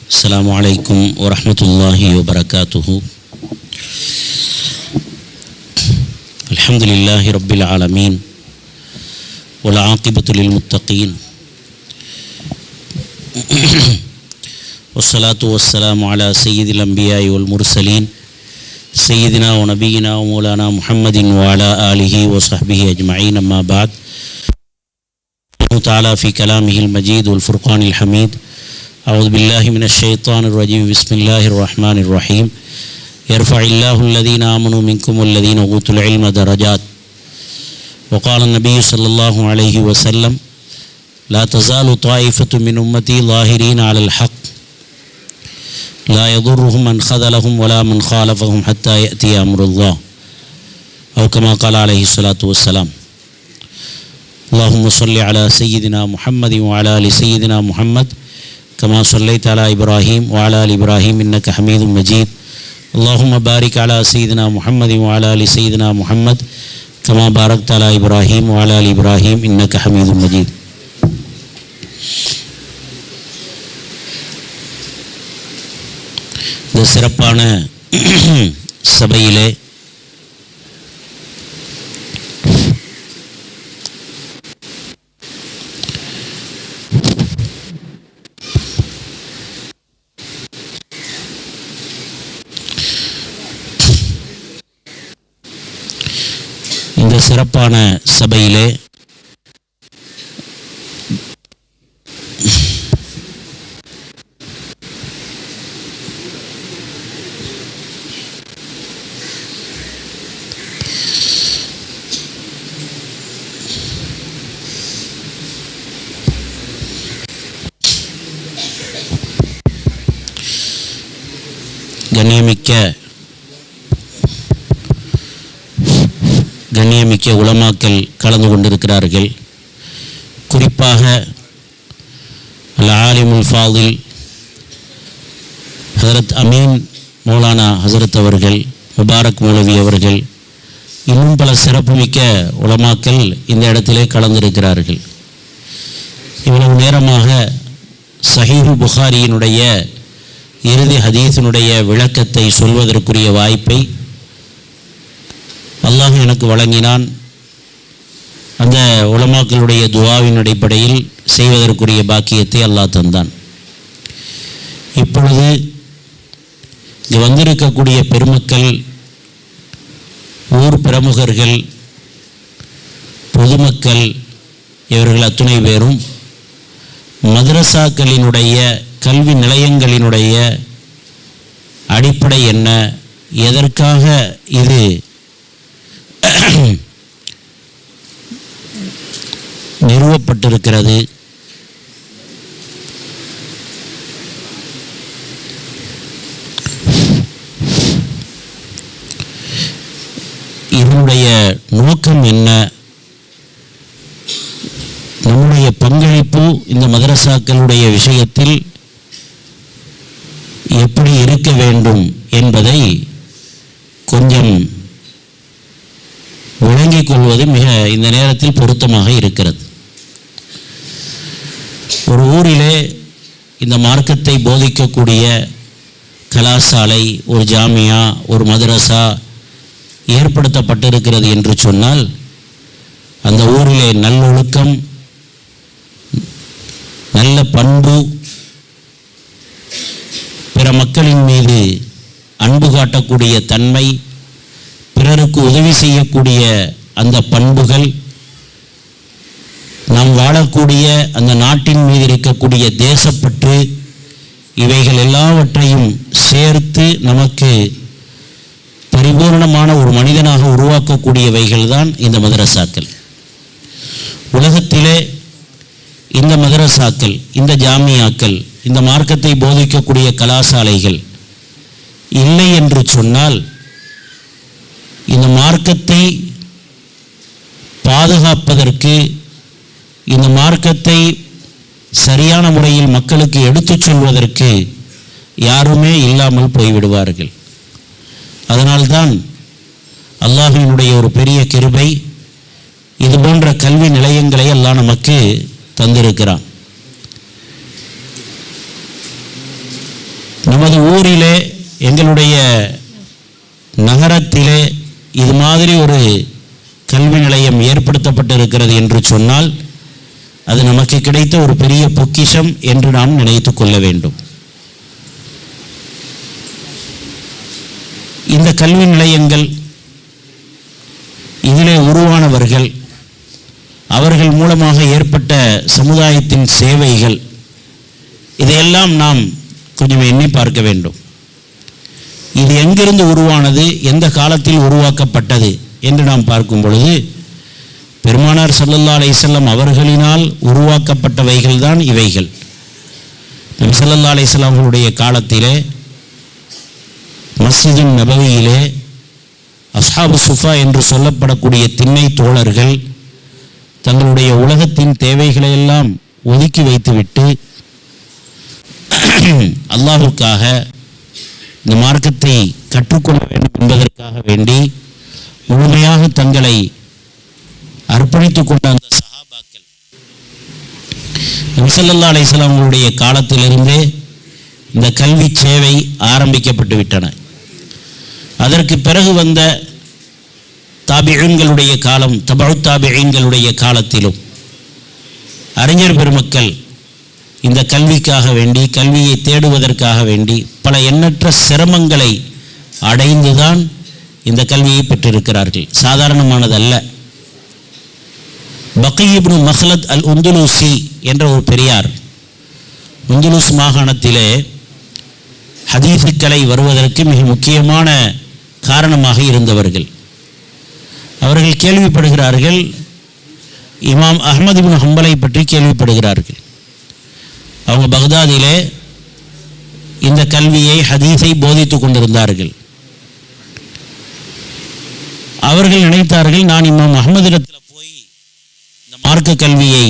அஸ்ஸலாமு அலைக்கும் வரஹ்மத்துல்லாஹி வபரகாத்துஹு. அல்ஹம்துலில்லாஹி ரப்பில் ஆலமீன் வல் ஆகிபத்து லில் முத்தகீன் வஸ்ஸலாத்து வஸ்ஸலாமு அலா சய்யிதில் அன்பியாஇ வல் முர்சலீன் சய்யிதினா வ நபியினா வ மௌலானா முஹம்மதின் வ அலா ஆலிஹி வ ஸஹ்பிஹி அஜ்மஈன். அம்மா பஅத். அல்லாஹு தஆலா ஃபீ கலாமிஹில் மஜீத் வல் ஃபுர்கானில் ஹமீத். أعوذ بالله من الشيطان الرجيم. بسم الله الرحمن الرحيم. يرفع الله الذين آمنوا منكم والذين أوتوا العلم درجات. وقال النبي صلى الله عليه وسلم لا تزال طائفة من أمتي ظاهرين على الحق لا يضرهم من خذلهم ولا من خالفهم حتى يأتي أمر الله أو كما قال عليه الصلاة والسلام. اللهم صل على سيدنا محمد وعلى آل سيدنا محمد كما صليت على إبراهيم وعلى آل إبراهيم إنك حميد مجيد. اللهم بارك على سيدنا محمد وعلى آل سيدنا محمد كما باركت على إبراهيم وعلى آل إبراهيم إنك حميد مجيد. இந்த சிறப்பான சபையிலே சிறப்பான சபையிலே கண்ணியமிக்க உலமாக்கள் கலந்து கொண்டிருக்கிறார்கள். குறிப்பாக அல் ஆலிமுல் ஃபாதில் ஹஜரத் அமீன் மௌலானா ஹசரத் அவர்கள், முபாரக் மௌலவி அவர்கள், இன்னும் பல சிறப்புமிக்க உலமாக்கள் இந்த இடத்திலே கலந்திருக்கிறார்கள். இவ்வளவு நேரமாக சஹீஹுல் புகாரியினுடைய இறுதி ஹதீஸினுடைய விளக்கத்தை சொல்வதற்குரிய வாய்ப்பை அல்லாஹ் எனக்கு வழங்கினான். அந்த உலமாக்களுடைய துஆவின் அடிப்படையில் செய்வதற்குரிய பாக்கியத்தை அல்லாஹ் தந்தான். இப்பொழுது இங்கு வந்திருக்கக்கூடிய பெருமக்கள், ஊர் பிரமுகர்கள், பொதுமக்கள், இவர்கள் அத்துணை பேரும் மதரசாக்களினுடைய கல்வி நிலையங்களினுடைய அடிப்படை என்ன, எதற்காக இது நிறுவப்பட்டிருக்கிறது, இதனுடைய நோக்கம் என்ன, நம்முடைய பங்களிப்பு இந்த மதரசாக்களுடைய விஷயத்தில் எப்படி இருக்க வேண்டும் என்பதை கொஞ்சம் விளங்கிக் கொள்வது மிக இந்த நேரத்தில் பொருத்தமாக இருக்கிறது. ஒரு ஊரிலே இந்த மார்க்கத்தை போதிக்கக்கூடிய கலாசாலை, ஒரு ஜாமியா, ஒரு மதரசா ஏற்படுத்தப்பட்டிருக்கிறது என்று சொன்னால் அந்த ஊரிலே நல்லொழுக்கம், நல்ல பண்பு, பிற மக்களின் மீது அன்பு காட்டக்கூடிய தன்மை, பிறருக்கு உதவி செய்யக்கூடிய அந்த பண்புகள், நாம் வாழக்கூடிய அந்த நாட்டின் மீது இருக்கக்கூடிய தேசப்பற்று, இவைகள் எல்லாவற்றையும் சேர்த்து நமக்கு பரிபூர்ணமான ஒரு மனிதனாக உருவாக்கக்கூடியவைகள் தான் இந்த மதரசாக்கள். உலகத்திலே இந்த மதரசாக்கள், இந்த ஜாமியாக்கள், இந்த மார்க்கத்தை போதிக்கக்கூடிய கலாசாலைகள் இல்லை என்று சொன்னால் இந்த மார்க்கத்தை பாதுகாப்பதற்கு, இந்த மார்க்கத்தை சரியான முறையில் மக்களுக்கு எடுத்துச் சொல்வதற்கு யாருமே இல்லாமல் போய்விடுவார்கள். அதனால்தான் அல்லாஹ்வினுடைய ஒரு பெரிய கிருபை. இது போன்ற கல்வி நிலையங்களை அல்லாஹ் நமக்கு தந்திருக்கிறான். நமது ஊரிலே, எங்களுடைய நகரத்திலே இது மாதிரி ஒரு கல்வி நிலையம் ஏற்படுத்தப்பட்டிருக்கிறது என்று சொன்னால் அது நமக்கு கிடைத்த ஒரு பெரிய பொக்கிஷம் என்று நாம் நினைத்து கொள்ள வேண்டும். இந்த கல்வி நிலையங்கள், இதிலே உருவானவர்கள், அவர்கள் மூலமாக ஏற்பட்ட சமுதாயத்தின் சேவைகள், இதையெல்லாம் நாம் கொஞ்சம் எண்ணி பார்க்க வேண்டும். இது எங்கிருந்து உருவானது, எந்த காலத்தில் உருவாக்கப்பட்டது என்று நாம் பார்க்கும் பொழுது, பெருமானார் ஸல்லல்லாஹு அலைஹி வஸல்லம் அவர்களினால் உருவாக்கப்பட்டவைகள் தான் இவைகள். நபி ஸல்லல்லாஹு அலைஹி வஸல்லம் அவர்களுடைய காலத்திலே மஸ்ஜிது நபவியிலே அஸ்ஹாபு சுஃபா என்று சொல்லப்படக்கூடிய திண்ணை தோழர்கள் தங்களுடைய உலகத்தின் தேவைகளை எல்லாம் ஒதுக்கி வைத்துவிட்டு அல்லாஹ்வுக்காக இந்த மார்க்கத்தை கற்றுக்கொள்ள வேண்டும் என்பதற்காக வேண்டி முழுமையாக தங்களை அர்ப்பணித்துக் கொண்ட அந்த சஹாபாக்கள் நபி ஸல்லல்லாஹு அலைஹி வஸல்லம் அவர்களுடைய காலத்திலிருந்தே இந்த கல்வி சேவை ஆரம்பிக்கப்பட்டு விட்டன. அதற்கு பிறகு வந்த தாபிஈன்களுடைய காலம், தபஉத் தாபிஈன்களுடைய காலத்திலும் அறிஞர் பெருமக்கள் இந்த கல்விக்காக வேண்டி, கல்வியை தேடுவதற்காக வேண்டி பல எண்ணற்ற சிரமங்களை அடைந்துதான் இந்த கல்வியை பெற்றிருக்கிறார்கள். சாதாரணமானதல்ல. பக்கீ இப்னு மஹ்லத் அல் உந்துலூசி என்ற ஒரு பெரியார், உந்துலூஸ் மாகாணத்திலே ஹதீஸுக்களை வருவதற்கு மிக முக்கியமான காரணமாக இருந்தவர்கள். அவர்கள் கேள்விப்படுகிறார்கள், இமாம் அஹ்மத் இப்னு ஹம்பலை பற்றி கேள்விப்படுகிறார்கள். அவங்க பக்தாதிலே இந்த கல்வியை, ஹதீஸை போதித்து கொண்டிருந்தார்கள். அவர்கள் நினைத்தார்கள், நான் இமாம் அஹ்மதிடத்தில் போய் இந்த மார்க்க கல்வியை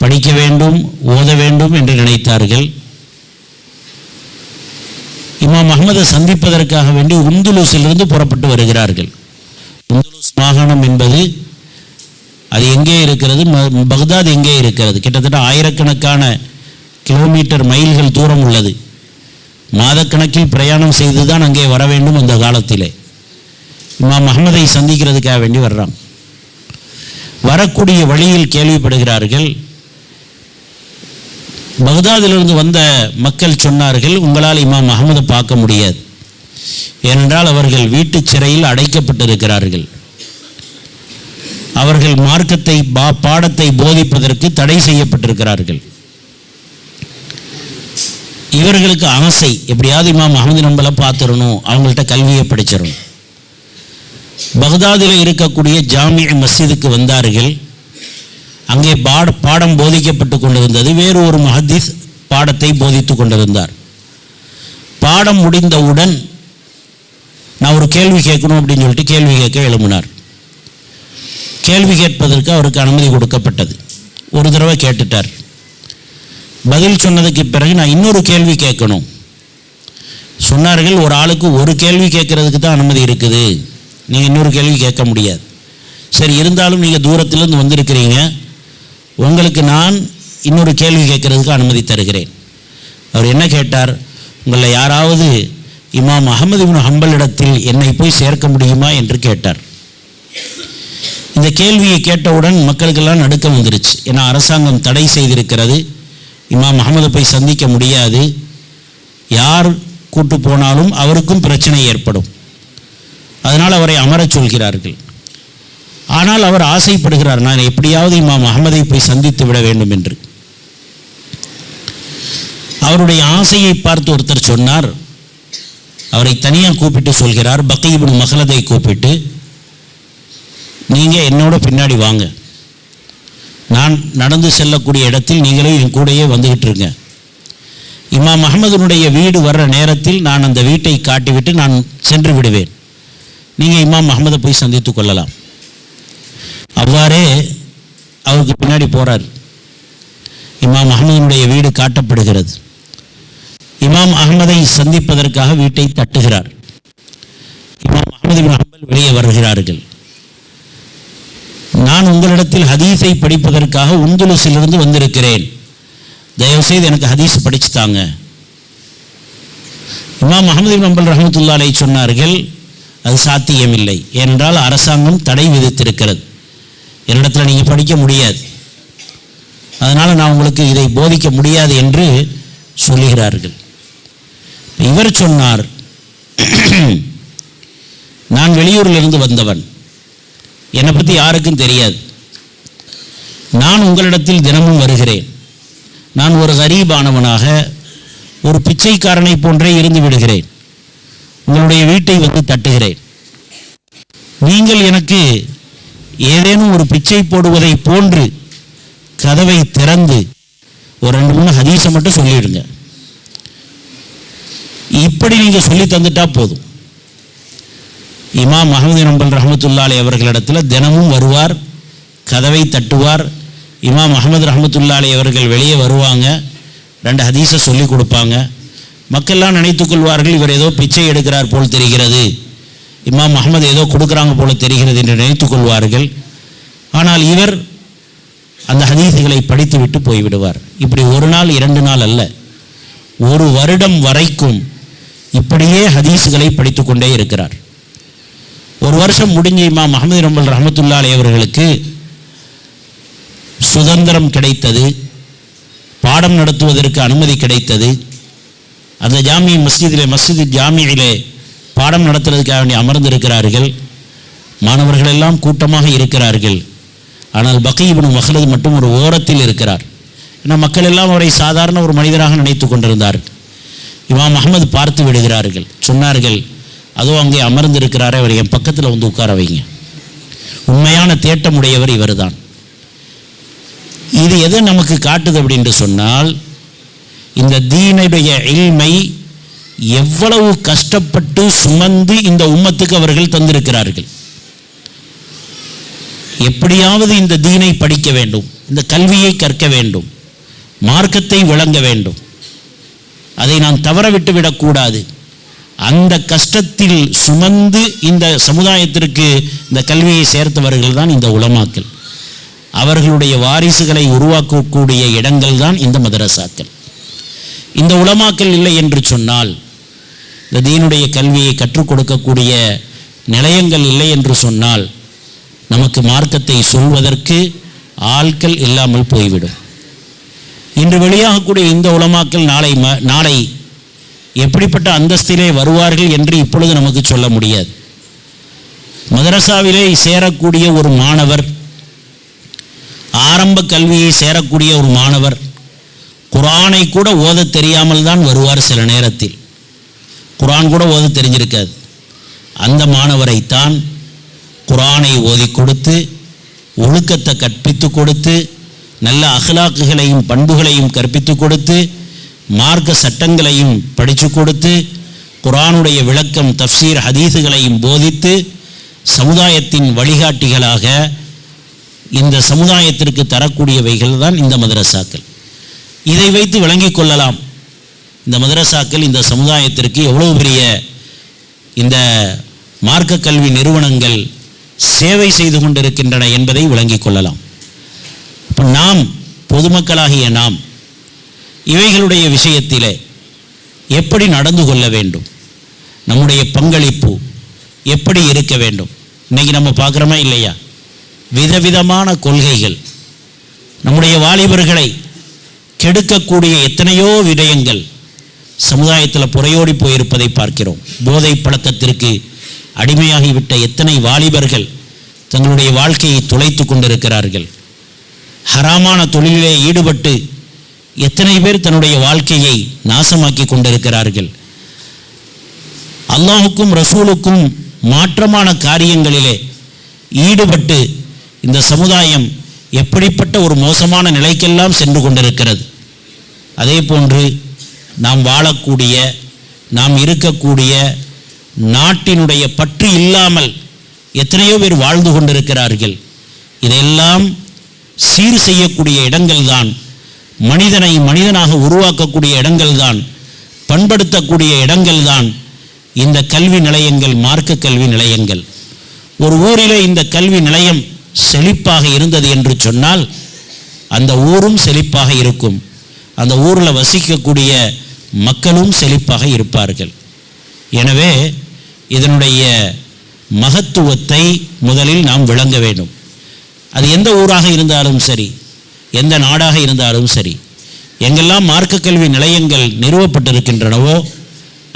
படிக்க வேண்டும், ஓத வேண்டும் என்று நினைத்தார்கள். இமாம் அஹ்மதை சந்திப்பதற்காக வேண்டி உந்துலூஸிலிருந்து புறப்பட்டு வருகிறார்கள். உந்துலூஸ் மாகாணம் என்பது அது எங்கே இருக்கிறது, பக்தாத் எங்கே இருக்கிறது, கிட்டத்தட்ட ஆயிரக்கணக்கான கிலோமீட்டர் மைல்கள் தூரம் உள்ளது. மாதக்கணக்கில் பிரயாணம் செய்துதான் அங்கே வர வேண்டும். அந்த காலத்திலே இமாம் அஹ்மதை சந்திக்கிறதுக்காக வேண்டி வர்றாங்க. வரக்கூடிய வழியில் கேள்விப்படுகிறார்கள், பக்தாதிலிருந்து வந்த மக்கள் சொன்னார்கள், உங்களால் இமாம் அஹ்மதை பார்க்க முடியாது, ஏனென்றால் அவர்கள் வீட்டு சிறையில் அடைக்கப்பட்டிருக்கிறார்கள். அவர்கள் மார்க்கத்தை, பாடத்தை போதிப்பதற்கு தடை செய்யப்பட்டிருக்கிறார்கள். இவர்களுக்கு ஆசை, எப்படியாவது இமாம் அஹ்மது நம்பலை பார்த்துடணும், அவங்கள்ட்ட கல்வியை படிச்சிடணும். பக்தாதில் இருக்கக்கூடிய ஜாமியா மஸ்ஜிதுக்கு வந்தார்கள். அங்கே பாடம் போதிக்கப்பட்டு கொண்டிருந்தது. வேறு ஒரு முஹத்திஸ் பாடத்தை போதித்து கொண்டிருந்தார். பாடம் முடிந்தவுடன் நான் ஒரு கேள்வி கேட்கணும் அப்படின்னு சொல்லிட்டு கேள்வி கேட்க எழும்பினார். கேள்வி கேட்பதற்கு அவருக்கு அனுமதி கொடுக்கப்பட்டது. ஒரு தடவை கேட்டுட்டார். பதில் சொன்னதுக்கு பிறகு நான் இன்னொரு கேள்வி கேட்கணும் சொன்னார்கள். ஒரு ஆளுக்கு ஒரு கேள்வி கேட்கறதுக்கு தான் அனுமதி இருக்குது, நீங்கள் இன்னொரு கேள்வி கேட்க முடியாது. சரி, இருந்தாலும் நீங்கள் தூரத்திலிருந்து வந்திருக்கிறீங்க, உங்களுக்கு நான் இன்னொரு கேள்வி கேட்கறதுக்கு அனுமதி தருகிறேன். அவர் என்ன கேட்டார், உங்களை யாராவது இமாம் அஹ்மது இப்னு ஹம்பலிடத்தில் என்னை போய் சேர்க்க முடியுமா என்று கேட்டார். இந்த கேள்வியை கேட்டவுடன் மக்களுக்கெல்லாம் நடுக்கம் வந்துருச்சு. ஏன்னா அரசாங்கம் தடை செய்திருக்கிறது, இமாம் அஹ்மதை போய் சந்திக்க முடியாது, யார் கூட்டு போனாலும் அவருக்கும் பிரச்சனை ஏற்படும், அதனால் அவரை அமரச் சொல்கிறார்கள். ஆனால் அவர் ஆசைப்படுகிறார், நான் எப்படியாவது இமாம் அஹ்மதை போய் சந்தித்து விட வேண்டும் என்று. அவருடைய ஆசையை பார்த்து ஒருத்தர் சொன்னார், அவரை தனியாக கூப்பிட்டு சொல்கிறார், பக்கீ இப்னு மஹ்லதை கூப்பிட்டு, நீங்கள் என்னோட பின்னாடி வாங்க, நான் நடந்து செல்லக்கூடிய இடத்தில் நீங்களும் என் கூடையே வந்துகிட்டு இருங்க. இமாம் அஹ்மதுனுடைய வீடு வர்ற நேரத்தில் நான் அந்த வீட்டை காட்டிவிட்டு நான் சென்று விடுவேன், நீங்கள் இமாம் அஹ்மதை போய் சந்தித்து கொள்ளலாம். அவ்வாறே அவருக்கு பின்னாடி போகிறார். இமாம் அஹ்மதுனுடைய வீடு காட்டப்படுகிறது. இமாம் அஹ்மதை சந்திப்பதற்காக வீட்டை தட்டுகிறார். இமாம் அஹ்மது இப்னு ஹம்பல் வெளியே வருகிறார்கள். நான் உங்களிடத்தில் ஹதீஸை படிப்பதற்காக உந்துலுசிலிருந்து வந்திருக்கிறேன், தயவுசெய்து எனக்கு ஹதீஸ் படிச்சு தாங்க. இமாம் அஹ்மது இப்னு ஹம்பல் ரஹ்மத்துல்லாஹி அலைஹி சொன்னார்கள், அது சாத்தியமில்லை, ஏனென்றால் அரசாங்கம் தடை விதித்திருக்கிறது, என்னிடத்தில் நீங்கள் படிக்க முடியாது, அதனால் நான் உங்களுக்கு இதை போதிக்க முடியாது என்று சொல்லுகிறார்கள். இவர் சொன்னார், நான் வெளியூரிலிருந்து வந்தவன், என்னை பற்றி யாருக்கும் தெரியாது, நான் உங்களிடத்தில் தினமும் வருகிறேன், நான் ஒரு கரீபானவனாக ஒரு பிச்சைக்காரனை போன்றே இருந்து விடுகிறேன், உங்களுடைய வீட்டை வந்து தட்டுகிறேன், நீங்கள் எனக்கு ஏதேனும் ஒரு பிச்சை போடுவதை போன்று கதவை திறந்து ஒரு 2-3 ஹதீஸை மட்டும் சொல்லிவிடுங்க, இப்படி நீங்கள் சொல்லி தந்துட்டா போதும். இமாம் அஹ்மது இப்னு ஹம்பல் ரஹ்மத்துல்லாஹி அலைஹி அவர்களிடத்தில் தினமும் வருவார், கதவை தட்டுவார். இமாம் அஹ்மது ரஹ்மத்துல்லாஹி அலைஹி அவர்கள் வெளியே வருவாங்க, 2 ஹதீஸை சொல்லி கொடுப்பாங்க. மக்கள்லாம் நினைத்துக் கொள்வார்கள், இவர் ஏதோ பிச்சை எடுக்கிறார் போல் தெரிகிறது, இமாம் அஹ்மது ஏதோ கொடுக்குறாங்க போல தெரிகிறது என்று நினைத்துக் கொள்வார்கள். ஆனால் இவர் அந்த ஹதீஸுகளை படித்து விட்டு போய்விடுவார். இப்படி 1 நாள் 2 நாள் அல்ல, 1 வருடம் வரைக்கும் இப்படியே ஹதீஸுகளை படித்து கொண்டே இருக்கிறார். 1 வருஷம் முடிஞ்ச இமாம் அஹ்மது இப்னு ஹம்பல் ரஹ்மத்துல்லாஹி அலைஹி அவர்களுக்கு சுதந்திரம் கிடைத்தது, பாடம் நடத்துவதற்கு அனுமதி கிடைத்தது. அந்த மஸ்ஜிது ஜாமியிலே பாடம் நடத்துவதற்காக வேண்டி அமர்ந்திருக்கிறார்கள். மாணவர்கள் எல்லாம் கூட்டமாக இருக்கிறார்கள். ஆனால் பக்கீ இப்னு மக்லத் மட்டும் ஒரு ஓரத்தில் இருக்கிறார். ஏன்னா மக்கள் எல்லாம் அவரை சாதாரண ஒரு மனிதராக நினைத்து கொண்டிருந்தார்கள். இமாம் அஹ்மது பார்த்து விடுகிறார்கள், சொன்னார்கள், அதோ அங்கே அமர்ந்திருக்கிறாரே, அவர் என் பக்கத்தில் வந்து உட்கார வைங்க, உண்மையான தேட்டமுடையவர் இவர் தான். இது எதை நமக்கு காட்டுது அப்படின்னு சொன்னால், இந்த தீனுடைய இல்மை எவ்வளவு கஷ்டப்பட்டு சுமந்து இந்த உம்மத்துக்கு அவர்கள் தந்திருக்கிறார்கள். எப்படியாவது இந்த தீனை படிக்க வேண்டும், இந்த கல்வியை கற்க வேண்டும், மார்க்கத்தை விளங்க வேண்டும், அதை நான் தவற விட்டு விடக்கூடாது. அந்த கஷ்டத்தில் சுமந்து இந்த சமுதாயத்திற்கு இந்த கல்வியை சேர்த்தவர்கள் தான் இந்த உலமாக்கள். அவர்களுடைய வாரிசுகளை உருவாக்கக்கூடிய இடங்கள் தான் இந்த மதரசாக்கள். இந்த உலமாக்கள் இல்லை என்று சொன்னால், இந்த தீனுடைய கல்வியை கற்றுக் கொடுக்கக்கூடிய நிலையங்கள் இல்லை என்று சொன்னால், நமக்கு மார்க்கத்தை சொல்வதற்கு ஆட்கள் இல்லாமல் போய்விடும். இன்று வெளியாகக்கூடிய இந்த உலமாக்கள் நாளை எப்படிப்பட்ட அந்தஸ்திலே வருவார்கள் என்று இப்பொழுது நமக்கு சொல்ல முடியாது. மதரசாவிலே சேரக்கூடிய ஒரு மாணவர், ஆரம்ப கல்வியை சேரக்கூடிய ஒரு மாணவர், குர்ஆனை கூட ஓத தெரியாமல் தான் வருவார். சில நேரத்தில் குர்ஆன் கூட ஓத தெரிஞ்சிருக்காது. அந்த மாணவரைத்தான் குர்ஆனை ஓதி கொடுத்து, ஒழுக்கத்தை கற்பித்து கொடுத்து, நல்ல அஹ்லாக்குகளையும் பண்புகளையும் கற்பித்து கொடுத்து, மார்க்க சட்டங்களையும் படித்து கொடுத்து, குர்ஆனுடைய விளக்கம் தஃப்சீர் ஹதீஸுகளையும் போதித்து, சமுதாயத்தின் வழிகாட்டிகளாக இந்த சமுதாயத்திற்கு தரக்கூடியவைகள் தான் இந்த மதரசாக்கள். இதை வைத்து விளங்கிக் கொள்ளலாம், இந்த மதரசாக்கள் இந்த சமுதாயத்திற்கு எவ்வளவு பெரிய இந்த மார்க்க கல்வி நிறுவனங்கள் சேவை செய்து கொண்டிருக்கின்றன என்பதை விளங்கிக் கொள்ளலாம். இப்போ நாம் பொதுமக்களாகிய நாம் இவைகளுடைய விஷயத்திலே எப்படி நடந்து கொள்ள வேண்டும், நம்முடைய பங்களிப்பு எப்படி இருக்க வேண்டும்? இன்னைக்கு நம்ம பார்க்குறோமா இல்லையா, விதவிதமான கொள்கைகள் நம்முடைய வாலிபர்களை கெடுக்கக்கூடிய எத்தனையோ விடயங்கள் சமுதாயத்தில் புறையோடி போயிருப்பதை பார்க்கிறோம். போதை பழக்கத்திற்கு அடிமையாகிவிட்ட எத்தனை வாலிபர்கள் தங்களுடைய வாழ்க்கையை துளைத்து கொண்டிருக்கிறார்கள். ஹராமான தொழிலிலே ஈடுபட்டு எத்தனை பேர் தன்னுடைய வாழ்க்கையை நாசமாக்கி கொண்டிருக்கிறார்கள். அல்லாஹுக்கும் ரசூலுக்கும் மாற்றமான காரியங்களிலே ஈடுபட்டு இந்த சமுதாயம் எப்படிப்பட்ட ஒரு மோசமான நிலைக்கெல்லாம் சென்று கொண்டிருக்கிறது. அதே போன்று நாம் வாழக்கூடிய, நாம் இருக்கக்கூடிய நாட்டினுடைய பற்று இல்லாமல் எத்தனையோ பேர் வாழ்ந்து கொண்டிருக்கிறார்கள். இதெல்லாம் சீர் செய்யக்கூடிய இடங்கள்தான், மனிதனை மனிதனாக உருவாக்கக்கூடிய இடங்கள்தான், பண்படுத்தக்கூடிய இடங்கள்தான் இந்த கல்வி நிலையங்கள், மார்க்க கல்வி நிலையங்கள். ஒரு ஊரிலே இந்த கல்வி நிலையம் செழிப்பாக இருந்தது என்று சொன்னால் அந்த ஊரும் செழிப்பாக இருக்கும், அந்த ஊரில் வசிக்கக்கூடிய மக்களும் செழிப்பாக இருப்பார்கள். எனவே இதனுடைய மகத்துவத்தை முதலில் நாம் விளங்க வேண்டும். அது எந்த ஊராக இருந்தாலும் சரி, எந்த நாடாக இருந்தாலும் சரி, எங்கெல்லாம் மார்க்க கல்வி நிலையங்கள் நிறுவப்பட்டிருக்கின்றனவோ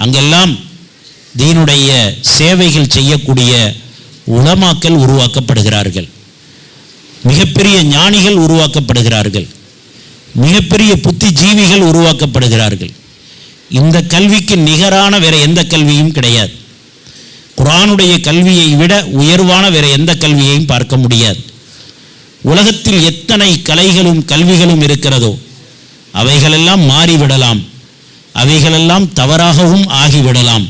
அங்கெல்லாம் தீனுடைய சேவைகள் செய்யக்கூடிய உலமாக்கள் உருவாக்கப்படுகிறார்கள், மிகப்பெரிய ஞானிகள் உருவாக்கப்படுகிறார்கள், மிகப்பெரிய புத்திஜீவிகள் உருவாக்கப்படுகிறார்கள். இந்த கல்விக்கு நிகரான வேற எந்த கல்வியும் கிடையாது. குர்ஆனுடைய கல்வியை விட உயர்வான வேற எந்த கல்வியையும் பார்க்க முடியாது. உலகத்தில் எத்தனை கலைகளும் கல்விகளும் இருக்கிறதோ அவைகளெல்லாம் மாறிவிடலாம், அவைகளெல்லாம் தவறாகவும் ஆகிவிடலாம்.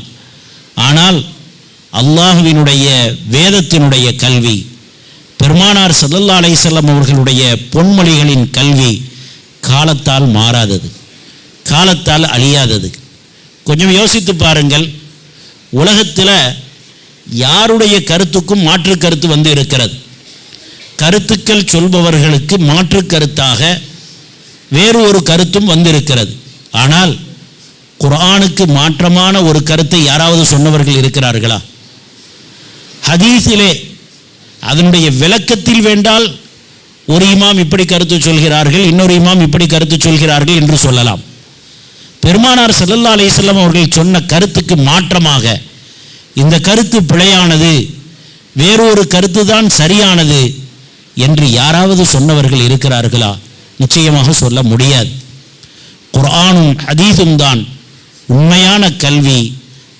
ஆனால் அல்லாஹ்வினுடைய வேதத்தினுடைய கல்வி, பெருமானார் ஸல்லல்லாஹு அலைஹி வஸல்லம் அவர்களுடைய பொன்மொழிகளின் கல்வி காலத்தால் மாறாதது, காலத்தால் அழியாதது. கொஞ்சம் யோசித்து பாருங்கள், உலகத்தில் யாருடைய கருத்துக்கும் மாற்று கருத்து வந்து இருக்கிறது. கருத்துக்கள் சொல்பவர்களுக்கு மாற்று கருத்தாக வேறு ஒரு கருத்தும் வந்திருக்கிறது. ஆனால் குர்ஆனுக்கு மாற்றமான ஒரு கருத்தை யாராவது சொன்னவர்கள் இருக்கிறார்களா? ஹதீஸிலே அதனுடைய விளக்கத்தில் வேண்டால் ஒரு இமாம் இப்படி கருத்து சொல்கிறார்கள், இன்னொரு இமாம் இப்படி கருத்து சொல்கிறார்கள் என்று சொல்லலாம். பெருமானார் ஸல்லல்லாஹு அலைஹி வஸல்லம் அவர்கள் சொன்ன கருத்துக்கு மாற்றமாக இந்த கருத்து பிழையானது, வேறொரு கருத்து தான் சரியானது என்று யாராவது சொன்னவர்கள் இருக்கிறார்களா? நிச்சயமாக சொல்ல முடியாது. குர்ஆனும் ஹதீஸும் தான் உண்மையான கல்வி,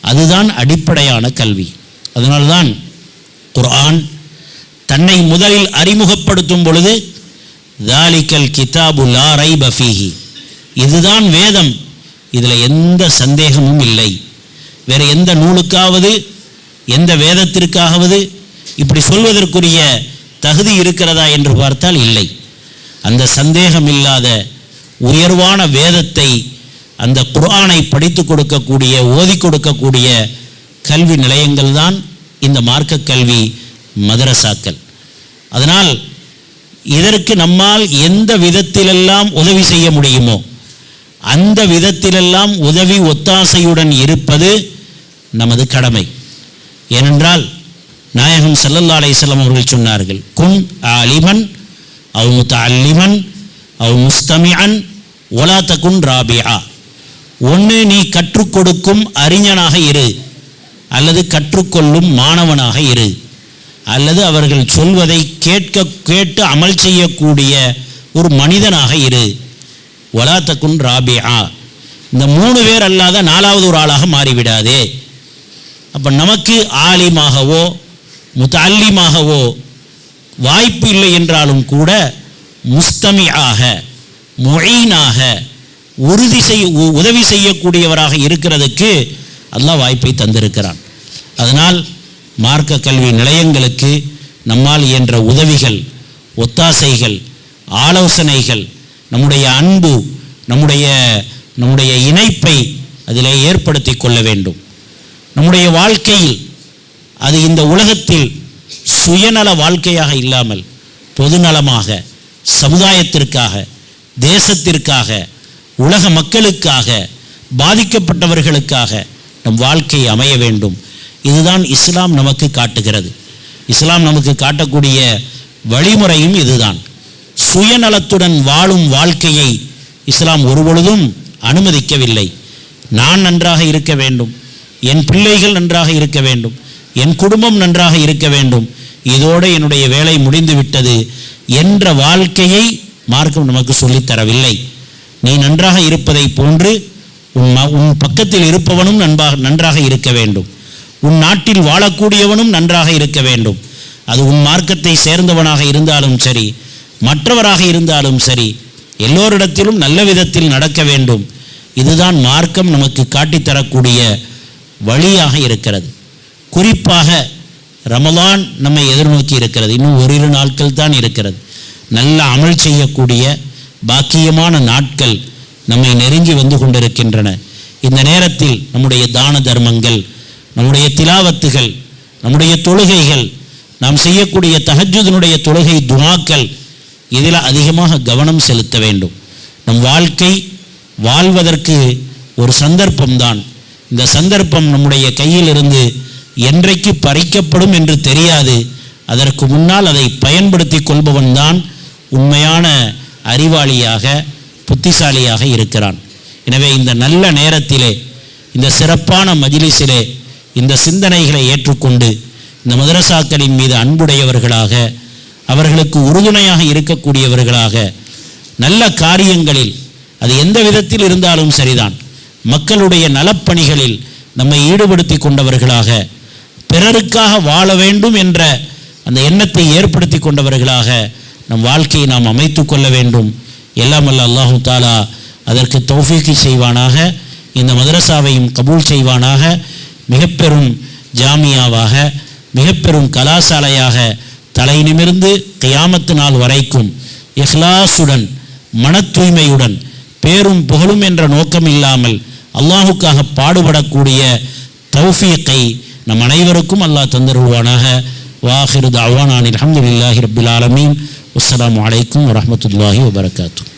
அதுதான் அடிப்படையான கல்வி. அதனால்தான் குர்ஆன் தன்னை முதலில் அறிமுகப்படுத்தும் பொழுது தாலிகல் கிதாபு லா ரைப ஃபீஹி, இதுதான் வேதம், இதில் எந்த சந்தேகமும் இல்லை. வேறு எந்த நூலுக்காவது எந்த வேதத்திற்காவது இப்படி சொல்வதற்குரிய தகுதி இருக்கிறதா என்று பார்த்தால் இல்லை. அந்த சந்தேகம் இல்லாத உயர்வான வேதத்தை, அந்த குர்ஆனை படித்து கொடுக்கக்கூடிய, ஓதி கொடுக்கக்கூடிய கல்வி நிலையங்கள் தான் இந்த மார்க்க கல்வி மதரசாக்கள். அதனால் இதற்கு நம்மால் எந்த விதத்திலெல்லாம் உதவி செய்ய முடியுமோ அந்த விதத்திலெல்லாம் உதவி ஒத்தாசையுடன் இருப்பது நமது கடமை. ஏனென்றால் நாயகம் ஸல்லல்லாஹு அலைஹி வஸல்லம் அவர்கள் சொன்னார்கள், குன் ஆலிமன் அவ் முத்தஅல்லிமன் அவ் முஸ்தமிஅன் வலா தகுன் ராபிஆ. ஒன்று நீ கற்றுக் கொடுக்கும் அறிஞனாக இரு, அல்லது கற்றுக்கொள்ளும் மாணவனாக இரு, அல்லது அவர்கள் சொல்வதை கேட்டு அமல் செய்யக்கூடிய ஒரு மனிதனாக இரு. வலா தகுன் ராபிஆ. இந்த 3 பேர் அல்லாத 4வது ஒரு ஆளாக மாறிவிடாதே. அப்போ நமக்கு ஆலிமாகவோ முத்தஅல்லிமாகவோ வாய்ப்பு இல்லை என்றாலும் கூட முஸ்தமிஆக, முஈனாக, உதவி செய்யக்கூடியவராக இருக்கிறதுக்கு அல்லாஹ் வாய்ப்பை தந்திருக்கிறான். அதனால் மார்க்க கல்வி நிலையங்களுக்கு நம்மால் இயன்ற உதவிகள், ஒத்தாசைகள், ஆலோசனைகள், நம்முடைய அன்பு, நம்முடைய இணைப்பை அதிலே ஏற்படுத்தி கொள்ள வேண்டும். நம்முடைய வாழ்க்கையில் அது இந்த உலகத்தில் சுயநல வாழ்க்கையாக இல்லாமல் பொதுநலமாக, சமுதாயத்திற்காக, தேசத்திற்காக, உலக மக்களுக்காக, பாதிக்கப்பட்டவர்களுக்காக நம் வாழ்க்கை அமைய வேண்டும். இதுதான் இஸ்லாம் நமக்கு காட்டுகிறது. இஸ்லாம் நமக்கு காட்டக்கூடிய வழிமுறையும் இதுதான். சுயநலத்துடன் வாழும் வாழ்க்கையை இஸ்லாம் ஒருபொழுதும் அனுமதிக்கவில்லை. நான் நன்றாக இருக்க வேண்டும், என் பிள்ளைகள் நன்றாக இருக்க வேண்டும், என் குடும்பம் நன்றாக இருக்க வேண்டும், இதோடு என்னுடைய வேலை முடிந்து விட்டது என்ற வாழ்க்கையை மார்க்கம் நமக்கு சொல்லித்தரவில்லை. நீ நன்றாக இருப்பதை போன்று உன் பக்கத்தில் இருப்பவனும் நன்றாக இருக்க வேண்டும், உன் நாட்டில் வாழக்கூடியவனும் நன்றாக இருக்க வேண்டும். அது உன் மார்க்கத்தை சேர்ந்தவனாக இருந்தாலும் சரி, மற்றவராக இருந்தாலும் சரி, எல்லோரிடத்திலும் நல்ல விதத்தில் நடக்க வேண்டும். இதுதான் மார்க்கம் நமக்கு காட்டித்தரக்கூடிய வழியாக இருக்கிறது. குறிப்பாக ரமலான் நம்மை எதிர்நோக்கி இருக்கிறது. இன்னும் ஓரிரு நாட்கள் தான் இருக்கிறது. நல்ல அமல் செய்யக்கூடிய பாக்கியமான நாட்கள் நம்மை நெருங்கி வந்து கொண்டிருக்கின்றன. இந்த நேரத்தில் நம்முடைய தான தர்மங்கள், நம்முடைய திலாவத்துகள், நம்முடைய தொழுகைகள், நாம் செய்யக்கூடிய தஹஜ்ஜுதினுடைய தொழுகை துஆக்கள் இதில் அதிகமாக கவனம் செலுத்த வேண்டும். நம் வாழ்க்கை வாழ்வதற்கு ஒரு சந்தர்ப்பம்தான். இந்த சந்தர்ப்பம் நம்முடைய கையில் இருந்து என்றைக்கு பறிக்கப்படும் என்று தெரியாது. அதற்கு முன்னால் அதை பயன்படுத்தி கொள்பவன் தான் உண்மையான அறிவாளியாக புத்திசாலியாக இருக்கிறான். எனவே இந்த நல்ல நேரத்திலே, இந்த சிறப்பான மஜ்லிஸிலே இந்த சிந்தனைகளை ஏற்றுக்கொண்டு இந்த மதரசாக்களின் மீது அன்புடையவர்களாக, அவர்களுக்கு உறுதுணையாக இருக்கக்கூடியவர்களாக, நல்ல காரியங்களில் அது எந்த விதத்தில் இருந்தாலும் சரிதான், மக்களுடைய நலப்பணிகளில் நம்மை ஈடுபடுத்தி கொண்டவர்களாக, பிறருக்காக வாழ வேண்டும் என்ற அந்த எண்ணத்தை ஏற்படுத்தி கொண்டவர்களாக நம் வாழ்க்கையை நாம் அமைத்து கொள்ள வேண்டும். எல்லாம் வல்ல அல்லாஹு தாலா அதற்கு தௌஃபீக் செய்வானாக. இந்த மதரசாவையும் கபூல் செய்வானாக. மிக பெரும் ஜாமியாவாக, மிக பெரும் கலாசாலையாக தலை நிமிர்ந்து கியாமத்து நாள் வரைக்கும் இஹ்லாசுடன், மன தூய்மையுடன், பேரும் புகழும் என்ற நோக்கம் இல்லாமல் அல்லாஹுக்காக பாடுபடக்கூடிய தௌஃபீக்கை நம் அனைவருக்கும் அல்லாஹ் தந்தருள்வானாக. வாஹிரு தஅவானா அல்ஹம்துலில்லாஹி ரப்பில் ஆலமீன். அஸ்ஸலாமு அலைக்கும் வரஹ்மத்துல்லாஹி வபரகாத்துஹு.